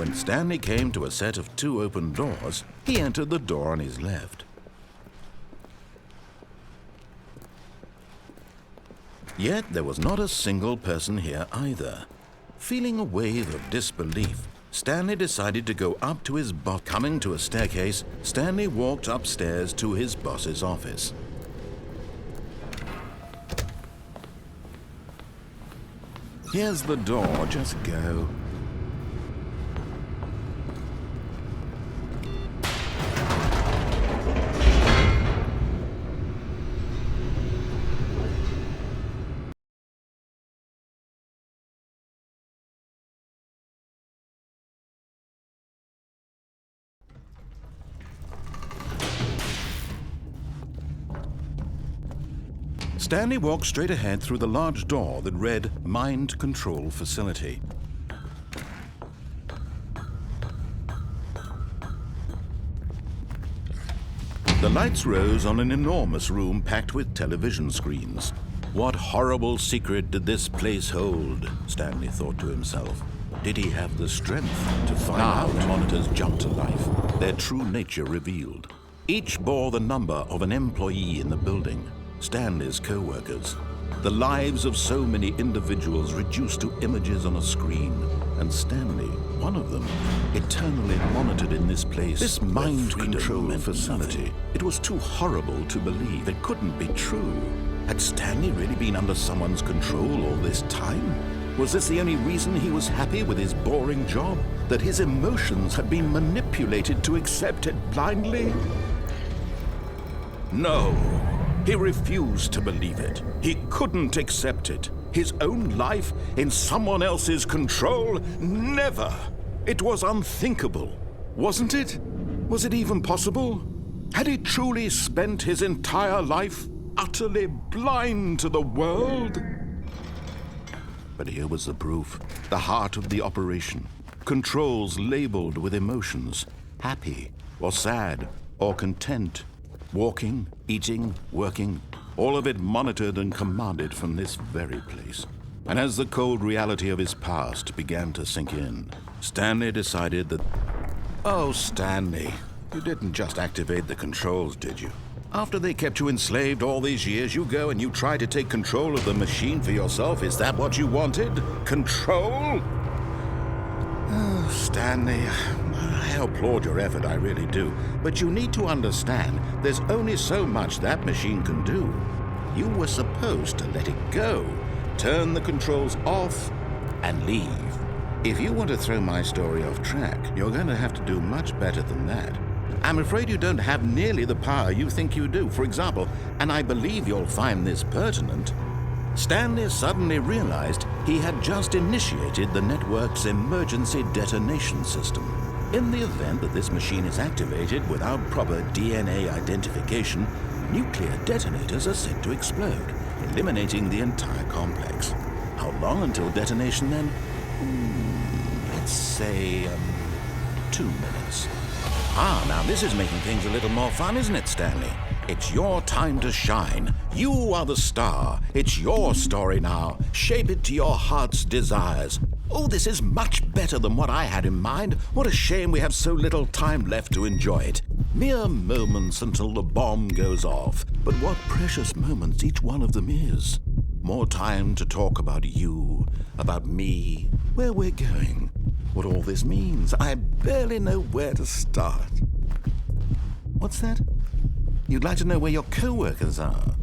When Stanley came to a set of 2 open doors, he entered the door on his left. Yet there was not a single person here either. Feeling a wave of disbelief, Stanley decided to go up to his boss. Coming to a staircase, Stanley walked upstairs to his boss's office. Here's the door, just go. Stanley walked straight ahead through the large door that read Mind Control Facility. The lights rose on an enormous room packed with television screens. What horrible secret did this place hold? Stanley thought to himself. Did he have the strength to find out? The monitors jumped to life, their true nature revealed. Each bore the number of an employee in the building. Stanley's co-workers, the lives of so many individuals reduced to images on a screen, and Stanley, one of them, eternally monitored in this place, this mind control facility. It was too horrible to believe. It couldn't be true. Had Stanley really been under someone's control all this time? Was this the only reason he was happy with his boring job? That his emotions had been manipulated to accept it blindly? No. He refused to believe it. He couldn't accept it. His own life in someone else's control? Never! It was unthinkable, wasn't it? Was it even possible? Had he truly spent his entire life utterly blind to the world? But here was the proof, the heart of the operation. Controls labeled with emotions, happy or sad or content. Walking, eating, working, all of it monitored and commanded from this very place. And as the cold reality of his past began to sink in, Stanley decided that... Oh, Stanley, you didn't just activate the controls, did you? After they kept you enslaved all these years, you go and you try to take control of the machine for yourself. Is that what you wanted? Control? Oh, Stanley, I applaud your effort, I really do. But you need to understand, there's only so much that machine can do. You were supposed to let it go, turn the controls off, and leave. If you want to throw my story off track, you're going to have to do much better than that. I'm afraid you don't have nearly the power you think you do. For example, and I believe you'll find this pertinent, Stanley suddenly realized he had just initiated the network's emergency detonation system. In the event that this machine is activated without proper DNA identification, nuclear detonators are set to explode, eliminating the entire complex. How long until detonation then? Let's say, 2 minutes. Now this is making things a little more fun, isn't it, Stanley? It's your time to shine. You are the star. It's your story now. Shape it to your heart's desires. Oh, this is much better than what I had in mind. What a shame we have so little time left to enjoy it. Mere moments until the bomb goes off. But what precious moments each one of them is. More time to talk about you, about me, where we're going, what all this means. I barely know where to start. What's that? You'd like to know where your co-workers are?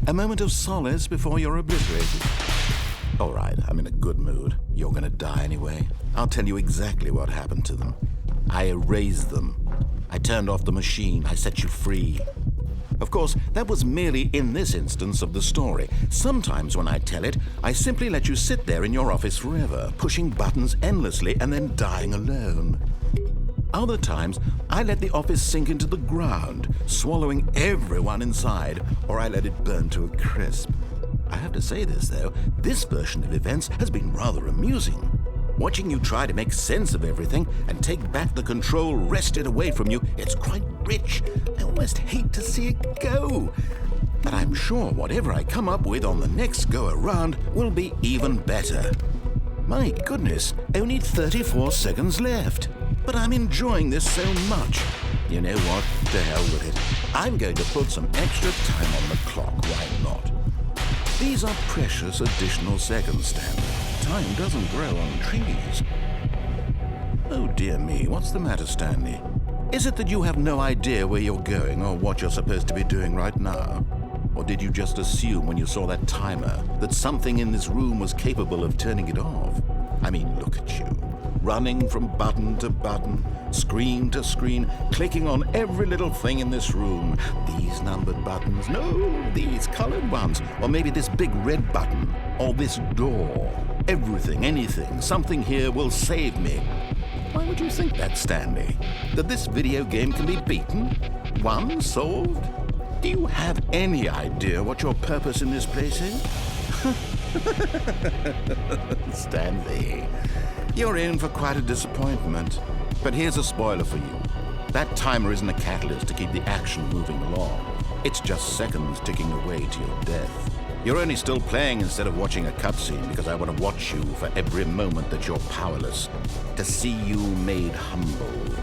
A moment of solace before you're obliterated. All right, I'm in a good mood. You're gonna die anyway. I'll tell you exactly what happened to them. I erased them. I turned off the machine. I set you free. Of course, that was merely in this instance of the story. Sometimes when I tell it, I simply let you sit there in your office forever, pushing buttons endlessly and then dying alone. Other times, I let the office sink into the ground, swallowing everyone inside, or I let it burn to a crisp. I have to say this, though, this version of events has been rather amusing. Watching you try to make sense of everything and take back the control wrested away from you, it's quite rich. I almost hate to see it go. But I'm sure whatever I come up with on the next go-around will be even better. My goodness, only 34 seconds left. But I'm enjoying this so much. You know what? To hell with it. I'm going to put some extra time on the clock, why not? These are precious additional seconds, Stanley. Time doesn't grow on trees. Oh dear me, what's the matter, Stanley? Is it that you have no idea where you're going or what you're supposed to be doing right now? Or did you just assume when you saw that timer that something in this room was capable of turning it off? I mean, look at you. Running from button to button, screen to screen, clicking on every little thing in this room. These numbered buttons, no, these colored ones. Or maybe this big red button, or this door. Everything, anything, something here will save me. Why would you think that, Stanley? That this video game can be beaten? Won? Solved? Do you have any idea what your purpose in this place is? Stanley, you're in for quite a disappointment. But here's a spoiler for you. That timer isn't a catalyst to keep the action moving along. It's just seconds ticking away to your death. You're only still playing instead of watching a cutscene because I want to watch you for every moment that you're powerless, to see you made humble.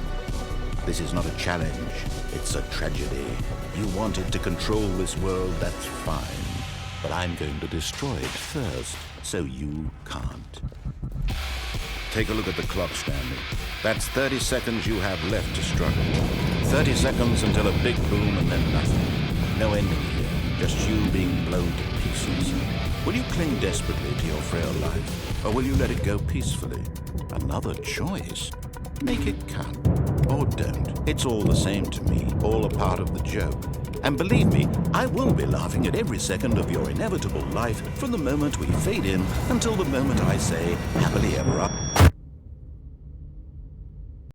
This is not a challenge, it's a tragedy. You wanted to control this world, that's fine. But I'm going to destroy it first, so you can't. Take a look at the clock, Stanley. That's 30 seconds you have left to struggle. 30 seconds until a big boom and then nothing. No ending here, just you being blown to pieces. Will you cling desperately to your frail life, or will you let it go peacefully? Another choice. Make it count. Or don't. It's all the same to me, all a part of the joke. And believe me, I will be laughing at every second of your inevitable life from the moment we fade in until the moment I say, happily ever after.